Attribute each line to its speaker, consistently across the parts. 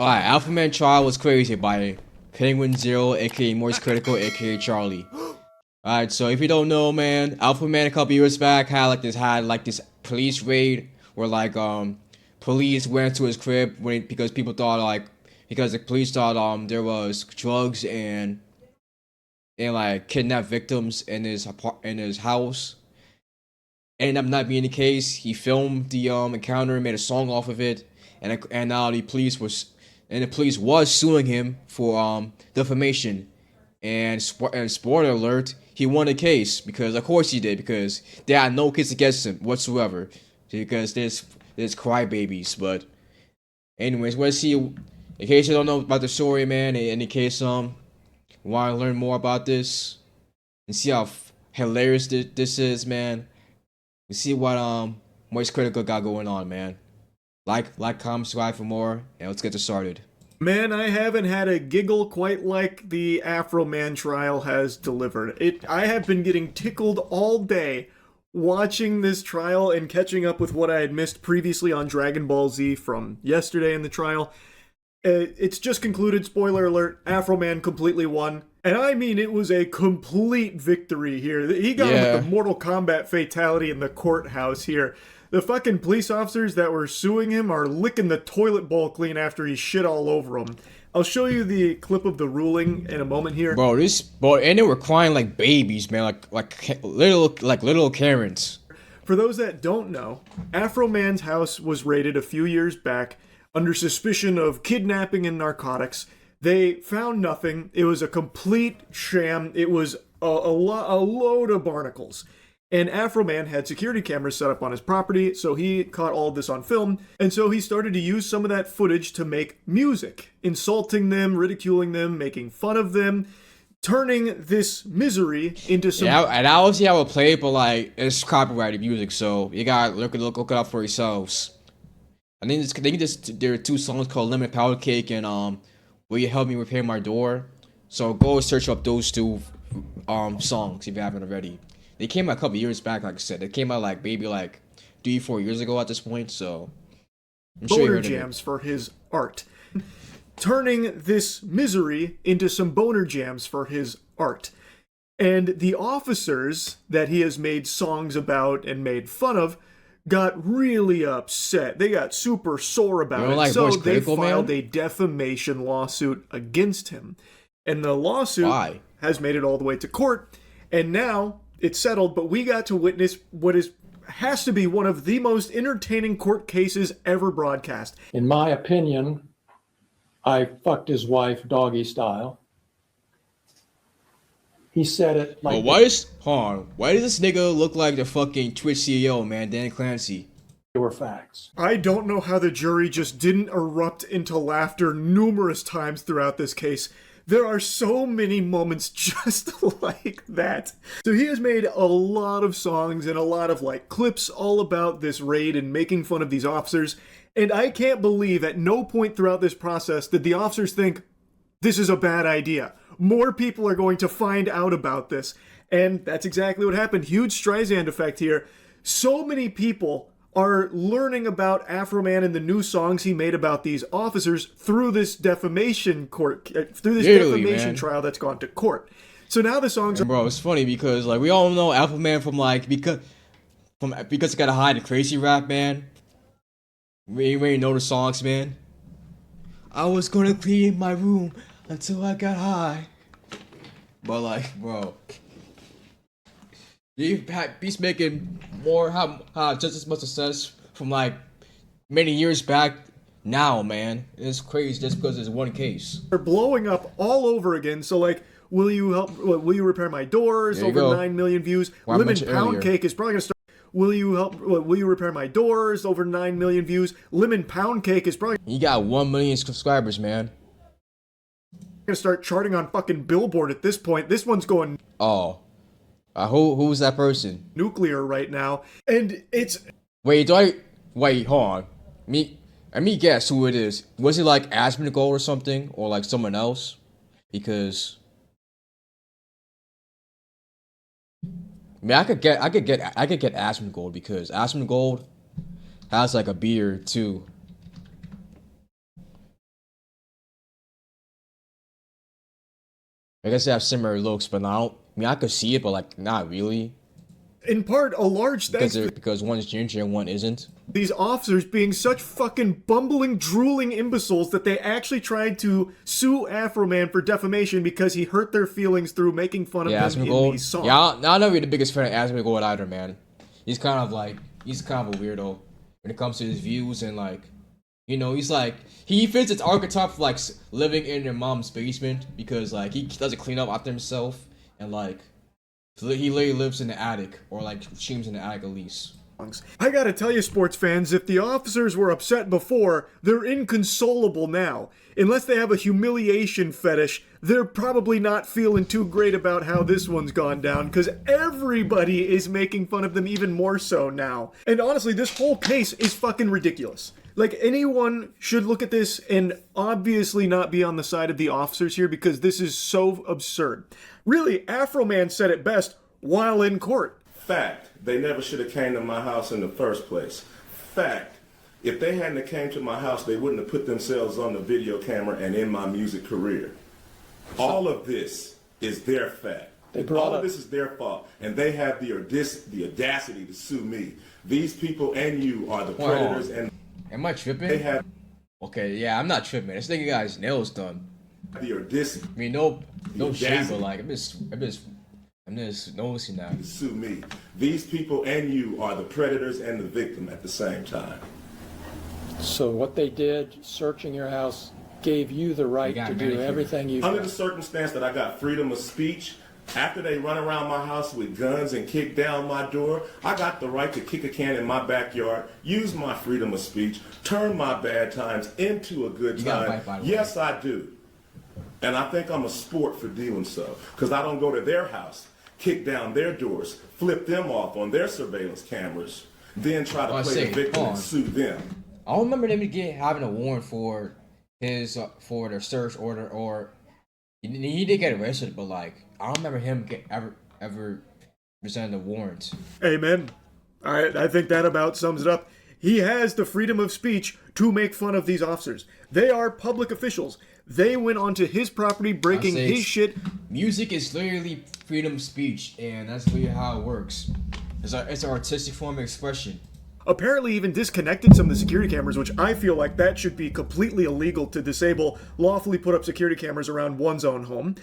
Speaker 1: Alright, Afroman trial was crazy by Penguin Zero, aka Morse Critical, aka Charlie. Alright, so if you don't know, man, Afroman a couple years back had like this police raid where police went to his crib because people thought because the police thought there was drugs and like kidnapped victims in his house. Ended up not being the case. He filmed the encounter and made a song off of it, and now the police was suing him for defamation. And spoiler alert, he won the case because of course he did, because they had no case against him whatsoever, because there's crybabies. But anyways, let's see. In case you don't know about the story, man, in case want to learn more about this and see how hilarious this is, man. We see what Moist Critical got going on, man. Comment, subscribe for more, and let's get this started.
Speaker 2: Man, I haven't had a giggle quite like the Afroman trial has delivered. I have been getting tickled all day watching this trial and catching up with what I had missed previously on Dragon Ball Z from yesterday in the trial. It's just concluded, spoiler alert, Afroman completely won. And I mean, it was a complete victory here. He got him with the Mortal Kombat fatality in the courthouse here. The fucking police officers that were suing him are licking the toilet bowl clean after he shit all over them. I'll show you the clip of the ruling in a moment here.
Speaker 1: Bro, and they were crying like babies, man, like little Karens.
Speaker 2: For those that don't know, Afroman's house was raided a few years back under suspicion of kidnapping and narcotics. They found nothing. It was a complete sham. It was a load of barnacles. And Afroman had security cameras set up on his property, so he caught all of this on film. And so he started to use some of that footage to make music, insulting them, ridiculing them, making fun of them, turning this misery into some...
Speaker 1: Yeah, and obviously I would play it, but like, it's copyrighted music, so you gotta look it up for yourselves. There are two songs called Lemon Powder Cake and Will You Help Me Repair My Door? So go search up those two songs if you haven't already. They came out a couple years back, like I said. They came out like maybe like 3-4 years ago at this point, so I'm sure you heard of it.
Speaker 2: Boner jams for his art. Turning this misery into some boner jams for his art. And the officers that he has made songs about and made fun of got really upset. They got super sore about it.
Speaker 1: Like
Speaker 2: so they filed a defamation lawsuit against him. And the lawsuit has made it all the way to court. And now it's settled, but we got to witness what has to be one of the most entertaining court cases ever broadcast.
Speaker 3: In my opinion, I fucked his wife doggy style. He said it like...
Speaker 1: Well, why does this nigga look like the fucking Twitch CEO, man, Dan Clancy?
Speaker 3: They were facts.
Speaker 2: I don't know how the jury just didn't erupt into laughter numerous times throughout this case. There are so many moments just like that. So he has made a lot of songs and a lot of like clips all about this raid and making fun of these officers. And I can't believe at no point throughout this process did the officers think, this is a bad idea. More people are going to find out about this. And that's exactly what happened. Huge Streisand effect here. So many people are learning about Afroman and the new songs he made about these officers through this defamation trial that's gone to court. So now the songs are...
Speaker 1: Bro, it's funny because like we all know Afroman because he got a high and crazy rap, man. We already know the songs, man. I was gonna clean my room until I got high. But like, bro, he's making just as much success from like many years back now, man. It's crazy just because there's one case.
Speaker 2: They're blowing up all over again. So like, will you repair my doors? Over 9 million views. Lemon Pound Cake is probably gonna start. Will you repair my doors? Over 9 million views. Lemon Pound Cake is probably...
Speaker 1: He got 1 million subscribers, man.
Speaker 2: Gonna start charting on fucking Billboard at this point. This one's going...
Speaker 1: Oh. Who's that person?
Speaker 2: Nuclear right now. And it's...
Speaker 1: Wait, hold on. Let me guess who it is. Was it like Asmongold or something? Or like someone else? Because... I mean, I could get Asmongold because Asmongold has like a beard too. I guess they have similar looks, but I could see it, but like not really.
Speaker 2: In part, a large thanks
Speaker 1: Because one's ginger and one isn't.
Speaker 2: these officers being such fucking bumbling, drooling imbeciles that they actually tried to sue Afroman for defamation because he hurt their feelings through making fun of them in these songs.
Speaker 1: Yeah, I'm not really the biggest fan of Asmongold either, man. He's kind of a weirdo when it comes to his views and like, you know, he fits its archetype of like living in your mom's basement because like he doesn't clean up after himself and like he literally lives in the attic or like streams in the attic at least.
Speaker 2: I gotta tell you, sports fans, if the officers were upset before, they're inconsolable now. Unless they have a humiliation fetish, they're probably not feeling too great about how this one's gone down, because everybody is making fun of them even more so now. And honestly, this whole case is fucking ridiculous. Like, anyone should look at this and obviously not be on the side of the officers here, because this is so absurd. Really, Afroman said it best while in court.
Speaker 4: Fact, they never should have came to my house in the first place. Fact, if they hadn't came to my house, they wouldn't have put themselves on the video camera and in my music career. All of this is their fact. All of this is their fault, and they have the audacity to sue me. These people and you are the predators. And
Speaker 1: am I tripping?
Speaker 4: they have.
Speaker 1: Okay, yeah, I'm not tripping. This nigga got his nails done.
Speaker 4: The audacity.
Speaker 1: I mean, no shade, but like I'm just noticing that.
Speaker 4: To sue me. These people and you are the predators and the victim at the same time.
Speaker 3: So what they did, searching your house, gave you the right to do everything you
Speaker 4: Under the circumstance that I got freedom of speech, after they run around my house with guns and kick down my door, I got the right to kick a can in my backyard, use my freedom of speech, turn my bad times into a good time. Yes, I do. And I think I'm a sport for doing so, because I don't go to their house, kick down their doors, flip them off on their surveillance cameras, then try to play the victim and sue them.
Speaker 1: I don't remember them having a warrant for his for their search order, or he did get arrested, but like I don't remember him ever presenting a warrant.
Speaker 2: Amen. I think that about sums it up. He has the freedom of speech to make fun of these officers. They are public officials. They went onto his property breaking his shit.
Speaker 1: Music is literally freedom of speech, and that's literally how it works. It's an artistic form of expression.
Speaker 2: Apparently even disconnected some of the security cameras, which I feel like that should be completely illegal to disable lawfully put up security cameras around one's own home.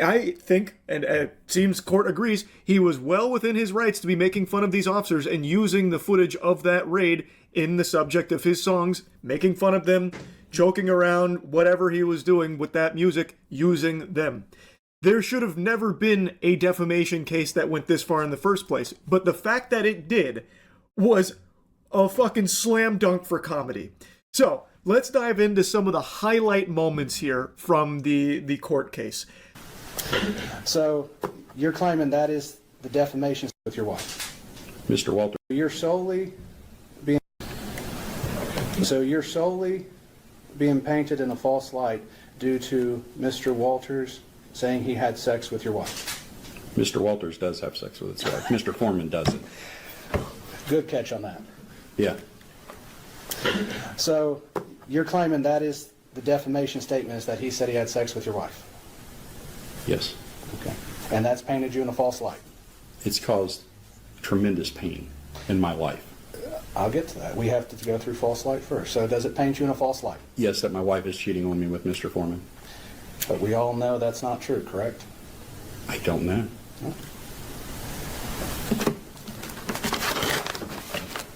Speaker 2: I think, and it seems court agrees, he was well within his rights to be making fun of these officers and using the footage of that raid in the subject of his songs, making fun of them, joking around, whatever he was doing with that music, using them. There should have never been a defamation case that went this far in the first place, but the fact that it did was a fucking slam dunk for comedy. So, let's dive into some of the highlight moments here from the court case.
Speaker 5: So, you're claiming that is the defamation with your wife?
Speaker 6: Mr. Walter.
Speaker 5: You're solely being painted in a false light due to Mr. Walters saying he had sex with your wife.
Speaker 6: Mr. Walters does have sex with his wife. Mr. Foreman doesn't.
Speaker 5: Good catch on that.
Speaker 6: Yeah.
Speaker 5: So, you're claiming that is the defamation statement is that he said he had sex with your wife?
Speaker 6: Yes.
Speaker 5: Okay. And that's painted you in a false light?
Speaker 6: It's caused tremendous pain in my life.
Speaker 5: I'll get to that. We have to go through false light first. So does it paint you in a false light?
Speaker 6: Yes, that my wife is cheating on me with Mr. Foreman.
Speaker 5: But we all know that's not true, correct?
Speaker 6: I don't know.
Speaker 5: No.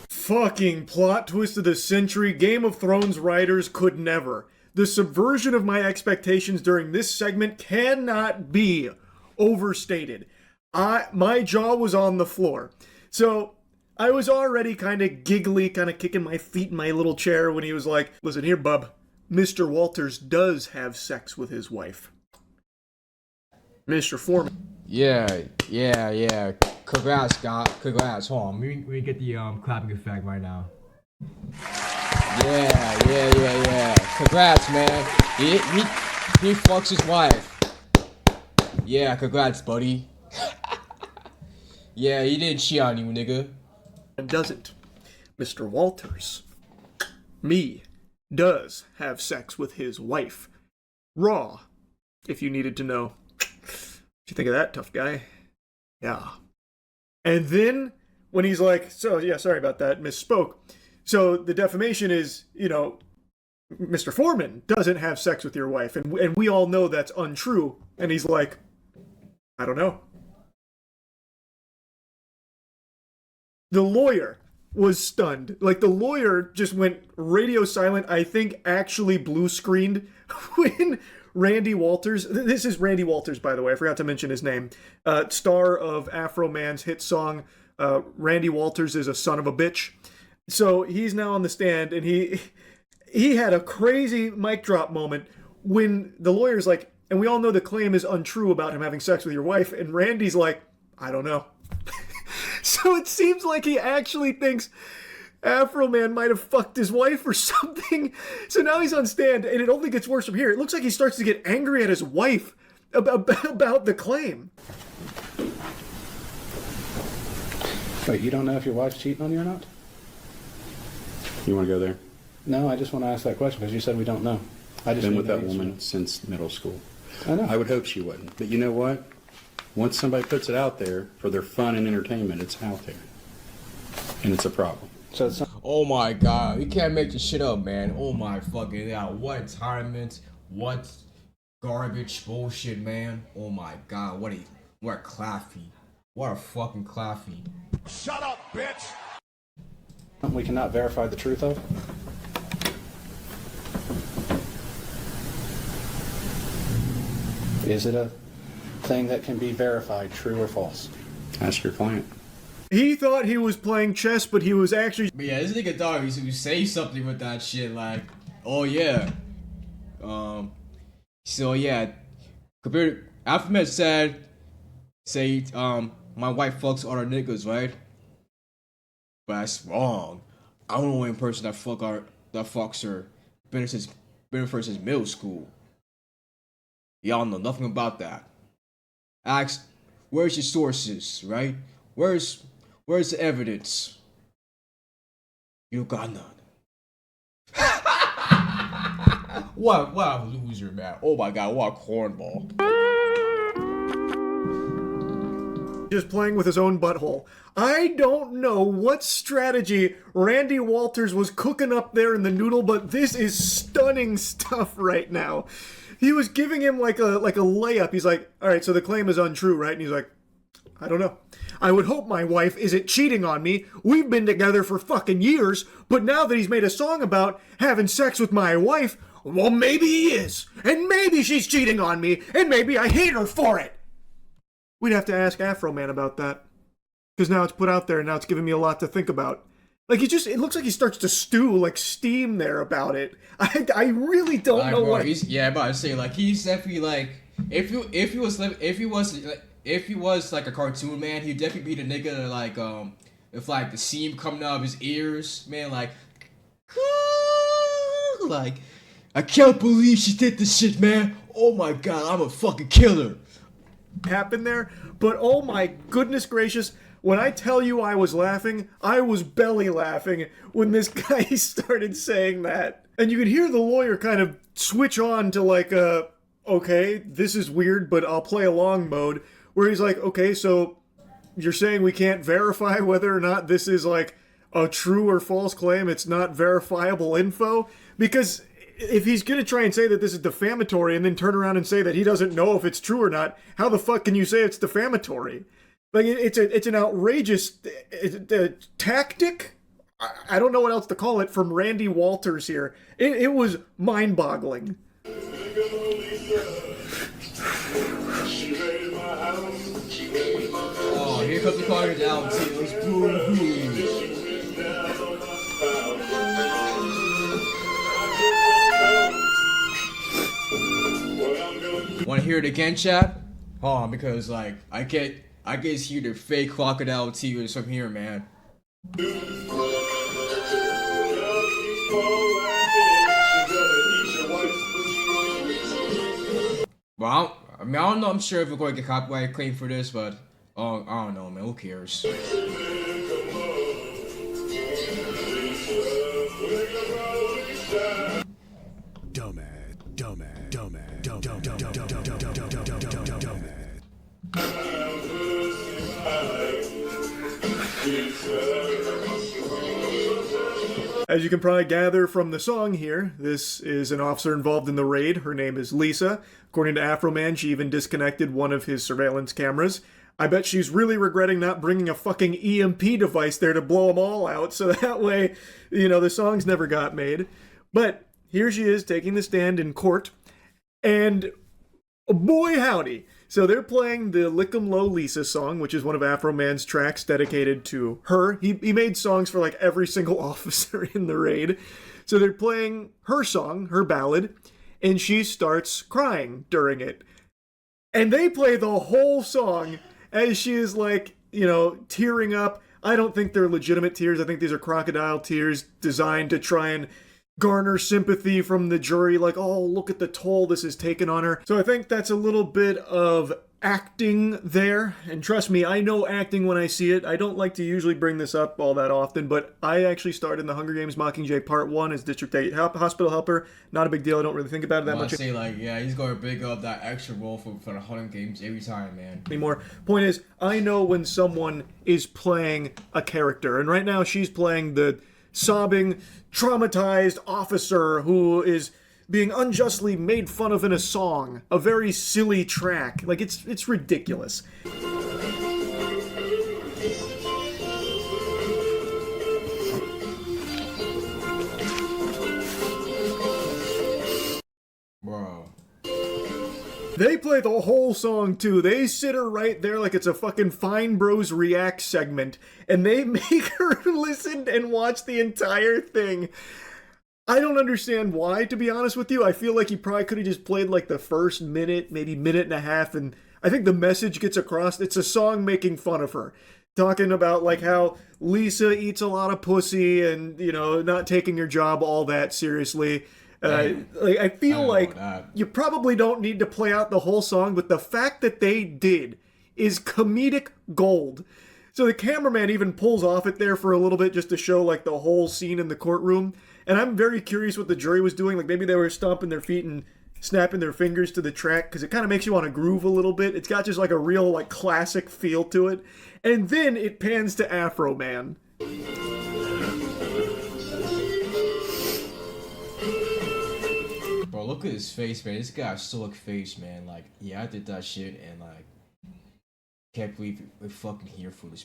Speaker 2: Fucking plot twist of the century. Game of Thrones writers could never. The subversion of my expectations during this segment cannot be overstated. My jaw was on the floor. So, I was already kind of giggly, kind of kicking my feet in my little chair when he was like, listen here, bub. Mr. Walters does have sex with his wife. Mr. Foreman.
Speaker 1: Yeah. Congrats, God. Congrats. Hold on. We get the clapping effect right now. Yeah. Congrats, man. He fucks his wife. Yeah, congrats, buddy. Yeah, he didn't cheat on you, nigga.
Speaker 2: And doesn't. Mr. Walters, does have sex with his wife. Raw, if you needed to know. you think of that, tough guy? Yeah. And then when he's like, so yeah, sorry about that, misspoke. So the defamation is, you know, Mr. Foreman doesn't have sex with your wife, and we all know that's untrue. And he's like, I don't know. The lawyer was stunned. Like, the lawyer just went radio silent, I think actually blue screened when Randy Walters, this is Randy Walters, by the way, I forgot to mention his name, star of Afroman's hit song, Randy Walters is a son of a bitch. So he's now on the stand, and he had a crazy mic drop moment when the lawyer's like, and we all know the claim is untrue about him having sex with your wife, and Randy's like, I don't know. So it seems like he actually thinks Afroman might have fucked his wife or something. So now he's on stand, and it only gets worse from here. It looks like he starts to get angry at his wife about the claim.
Speaker 5: Wait, you don't know if your wife's cheating on you or not?
Speaker 6: You want to go there?
Speaker 5: No, I just want to ask that question because you said we don't know. I just
Speaker 6: Been with
Speaker 5: need
Speaker 6: that
Speaker 5: to answer.
Speaker 6: woman since middle school.
Speaker 5: I know.
Speaker 6: I would hope she wouldn't. But you know what? Once somebody puts it out there for their fun and entertainment, it's out there. And it's a problem.
Speaker 5: So it's not,
Speaker 1: Oh my god, you can't make this shit up, man. Oh my fucking god, what entitlement, what garbage bullshit, man. Oh my god, what a claffy. What a fucking claffy.
Speaker 7: Shut up, bitch!
Speaker 5: we cannot verify the truth of. Is it a thing that can be verified, true or false?
Speaker 6: Ask your client.
Speaker 2: He thought he was playing chess, but he was actually...
Speaker 1: But yeah, this nigga thought he would say something with that shit, like, oh yeah. So yeah, compared, Afroman say, my wife fucks other niggas, right? But that's wrong. I'm the only person that fucks her. Been since middle school. Y'all know nothing about that. Ask, where's your sources, right? Where's the evidence? You got none. What a loser, man. Oh my god, what a cornball.
Speaker 2: just playing with his own butthole. I don't know what strategy Randy Walters was cooking up there in the noodle, but this is stunning stuff right now. He was giving him like a layup. He's like, all right, so the claim is untrue, right? And he's like, I don't know. I would hope my wife isn't cheating on me. We've been together for fucking years, but now that he's made a song about having sex with my wife, well, maybe he is. And maybe she's cheating on me, and maybe I hate her for it. We'd have to ask Afroman about that. Because now it's put out there, and now it's giving me a lot to think about. Like, it looks like he starts to stew, like, steam there about it. I really don't know what...
Speaker 1: He's about to say, like, he's definitely, like, if he was like a cartoon, man, he'd definitely be the nigga that, like, if, like, the seam coming out of his ears, man, like, I can't believe she did this shit, man. Oh my god, I'm a fucking killer.
Speaker 2: Happened there, but oh my goodness gracious, when I tell you I was laughing, I was belly laughing when this guy started saying that. And you could hear the lawyer kind of switch on to like okay, this is weird, but I'll play along mode, where he's like, okay, so you're saying we can't verify whether or not this is like a true or false claim, it's not verifiable info? Because if he's going to try and say that this is defamatory and then turn around and say that he doesn't know if it's true or not, how the fuck can you say it's defamatory? Like, it's an outrageous tactic? I don't know what else to call it from Randy Walters here. It was mind-boggling.
Speaker 1: Oh, here comes the car down, Taylor's boom boom. Want to hear it again, chat? Hold on, because like I get hear the fake crocodile tears from here, man. Well, I don't know. I'm sure if we're going to get copyright claim for this, but I don't know, man. Who cares?
Speaker 2: As you can probably gather from the song here, this is an officer involved in the raid. Her name is Lisa. According to Afroman, she even disconnected one of his surveillance cameras. I bet she's really regretting not bringing a fucking EMP device there to blow them all out, so that way, you know, the songs never got made. But here she is taking the stand in court, and boy howdy. So they're playing the Lick 'em Low Lisa song, which is one of Afroman's tracks dedicated to her. He made songs for like every single officer in the raid. So they're playing her song, her ballad, and she starts crying during it. And they play the whole song as she is like, you know, tearing up. I don't think they're legitimate tears. I think these are crocodile tears designed to try and garner sympathy from the jury, like, oh, look at the toll this has taken on her. So I think that's a little bit of acting there, and trust me, I know acting when I see it. I don't like to usually bring this up all that often, but I actually starred in the Hunger Games Mockingjay Part 1 as District 8 hospital helper. Not a big deal, I don't really think about it that much.
Speaker 1: I say, like, yeah, he's going to big up that extra role for the Hunger Games every time, man.
Speaker 2: Anymore. Point is, I know when someone is playing a character, and right now she's playing the sobbing, traumatized officer who is being unjustly made fun of in a song, a very silly track. Like, it's ridiculous.
Speaker 1: Bro.
Speaker 2: They play the whole song too. They sit her right there like it's a fucking Fine Bros React segment, and they make her listen and watch the entire thing. I don't understand why, to be honest with you. I feel like he probably could have just played like the first minute, maybe minute and a half, and I think the message gets across. It's a song making fun of her, talking about like how Lisa eats a lot of pussy and, you know, not taking her job all that seriously. Like, I feel like you probably don't need to play out the whole song, but the fact that they did is comedic gold. So the cameraman even pulls off it there for a little bit just to show like the whole scene in the courtroom. And I'm very curious what the jury was doing. Like maybe they were stomping their feet and snapping their fingers to the track because it kind of makes you want to groove a little bit. It's got just like a real like classic feel to it. And then it pans to Afroman.
Speaker 1: Bro, look at his face, man. This guy's stoic face, man. Like, yeah, I did that shit, and like, can't believe we're fucking here for this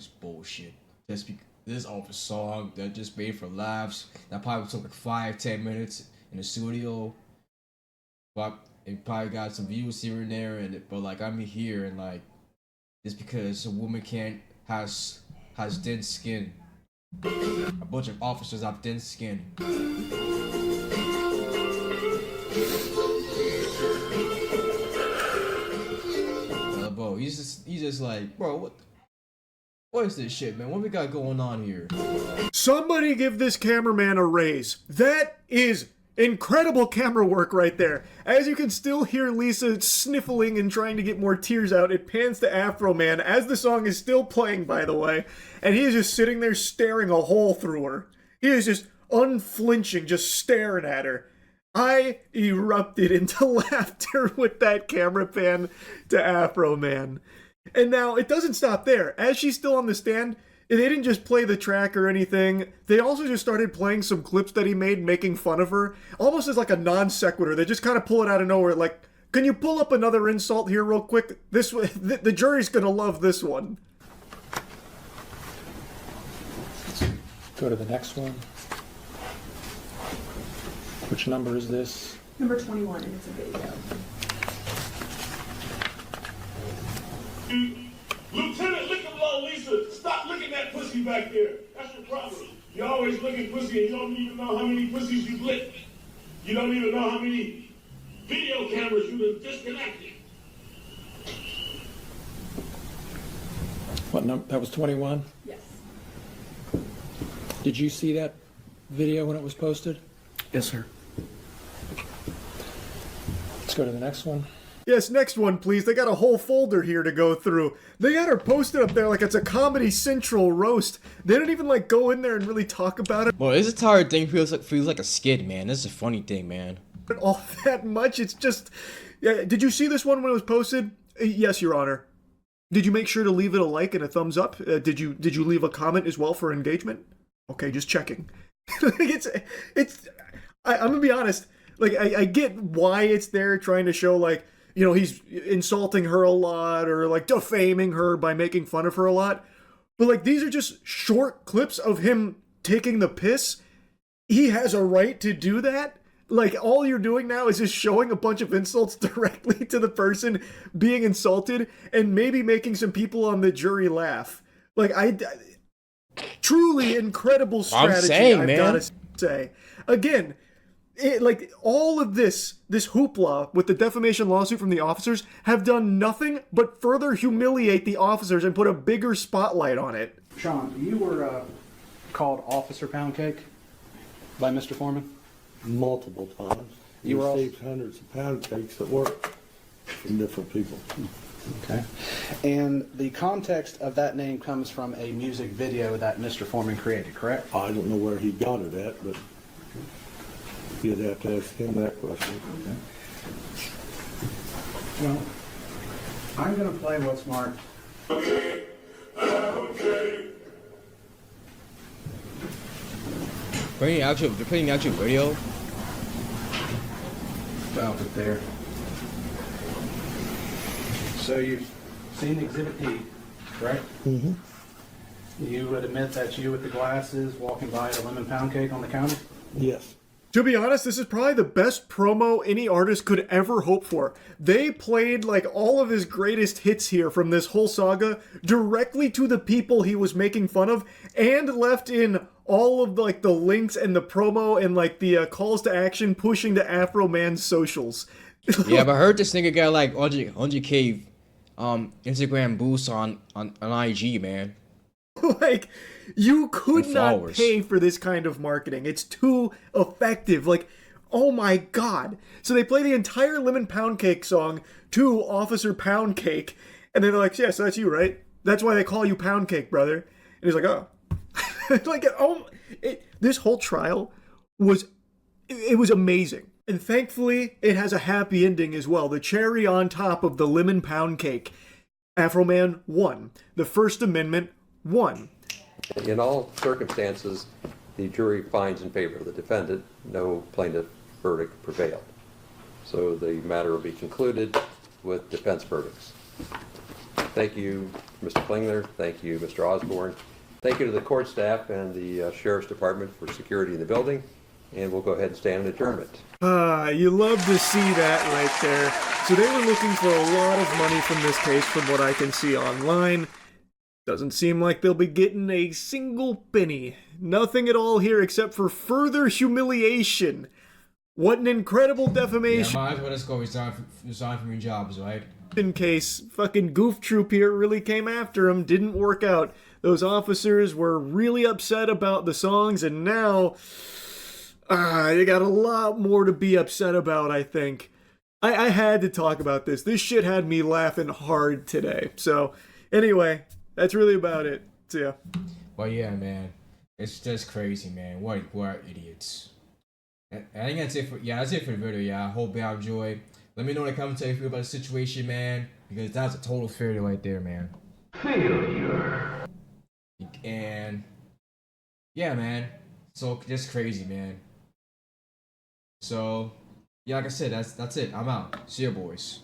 Speaker 1: bullshit. Just because this off a song that just made for laughs. That probably took like 5-10 minutes in the studio. But it probably got some views here and there, but like I'm here and like, just because a woman has thin skin. A bunch of officers have thin skin. Bro, he's just like, bro, what is this shit, man? What we got going on here?
Speaker 2: Somebody give this cameraman a raise. That is incredible camera work right there. As you can still hear Lisa sniffling and trying to get more tears out, it pans to Afroman as the song is still playing, by the way, and he is just sitting there staring a hole through her. He is just unflinching, just staring at her. I erupted into laughter with that camera pan to Afroman. And now, it doesn't stop there. As she's still on the stand, they didn't just play the track or anything. They also just started playing some clips that he made making fun of her. Almost as like a non sequitur. They just kind of pull it out of nowhere. Like, can you pull up another insult here real quick? The jury's gonna love this one.
Speaker 3: Go to the next one. Which number is this?
Speaker 8: Number 21, and it's a video.
Speaker 4: Lieutenant, look at low Lisa. Stop looking at pussy back there. That's your problem. You always look at pussy and you don't even know how many pussies you licked. You don't even know how many video cameras you've disconnected.
Speaker 3: What number? That was 21?
Speaker 8: Yes.
Speaker 3: Did you see that video when it was posted?
Speaker 5: Yes, sir.
Speaker 3: Let's go to the next one.
Speaker 2: Yes, next one, please. They got a whole folder here to go through. They got her posted up there like it's a Comedy Central roast. They don't even like go in there and really talk about it.
Speaker 1: Well, this entire thing feels like a skit, man. This is a funny thing, man.
Speaker 2: All that much. It's just. Yeah, did you see this one when it was posted? Yes, Your Honor. Did you make sure to leave it a like and a thumbs up? Did you leave a comment as well for engagement? Okay, just checking. I'm gonna be honest. Like I get why it's there, trying to show like, you know, he's insulting her a lot or like defaming her by making fun of her a lot. But like these are just short clips of him taking the piss. He has a right to do that. Like all you're doing now is just showing a bunch of insults directly to the person being insulted and maybe making some people on the jury laugh. Like truly incredible strategy.
Speaker 1: I'm saying,
Speaker 2: I've gotta say. Again, like all of this hoopla with the defamation lawsuit from the officers have done nothing but further humiliate the officers and put a bigger spotlight on it.
Speaker 5: Sean, you were called Officer Pound Cake by Mr. Foreman?
Speaker 9: Multiple times.
Speaker 5: You were
Speaker 9: received hundreds of pound cakes at work from different people.
Speaker 5: Okay. And the context of that name comes from a music video that Mr. Foreman created, correct?
Speaker 9: I don't know where he got it at, but you'd have to ask him that question.
Speaker 5: Okay. Well, I'm going to play what's marked.
Speaker 1: They're playing the actual video.
Speaker 5: About it there. So you've seen Exhibit D, correct?
Speaker 9: Mm-hmm.
Speaker 5: You would admit that you with the glasses walking by a lemon pound cake on the counter?
Speaker 9: Yes.
Speaker 2: To be honest, this is probably the best promo any artist could ever hope for. They played like all of his greatest hits here from this whole saga directly to the people he was making fun of, and left in all of like the links and the promo and like the calls to action pushing to Afroman's socials.
Speaker 1: Yeah, but I heard this nigga got like 100K Instagram boosts on IG, man.
Speaker 2: Like, you could not
Speaker 1: followers.
Speaker 2: pay for this kind of marketing. It's too effective. Like, oh my god. So they play the entire Lemon Pound Cake song to Officer Pound Cake, and then they're like, yeah, so that's you, right? That's why they call you Pound Cake, brother. And he's like, oh. Like, this whole trial was amazing. And thankfully, it has a happy ending as well. The cherry on top of the Lemon Pound Cake. Afroman won. The First Amendment won.
Speaker 10: In all circumstances, the jury finds in favor of the defendant. No plaintiff verdict prevailed. So the matter will be concluded with defense verdicts. Thank you, Mr. Klingler. Thank you, Mr. Osborne. Thank you to the court staff and the Sheriff's Department for security in the building. And we'll go ahead and stand in adjournment.
Speaker 2: You love to see that right there. So they were looking for a lot of money from this case from what I can see online. Doesn't seem like they'll be getting a single penny. Nothing at all here except for further humiliation. What an incredible defamation.
Speaker 1: Yeah, might as well just go resign from your jobs, right?
Speaker 2: In case fucking Goof Troop here really came after him, didn't work out. Those officers were really upset about the songs, and now they got a lot more to be upset about, I think. I had to talk about this. This shit had me laughing hard today. So, anyway, that's really about it. So, yeah.
Speaker 1: Well, yeah, man. It's just crazy, man. What idiots. I think that's it for the video. Yeah, I hope y'all enjoy. Let me know in the comments how you feel about the situation, man, because that's a total failure right there, man. Failure. And yeah, man. So just crazy, man. So yeah, like I said, that's it. I'm out. See ya, boys.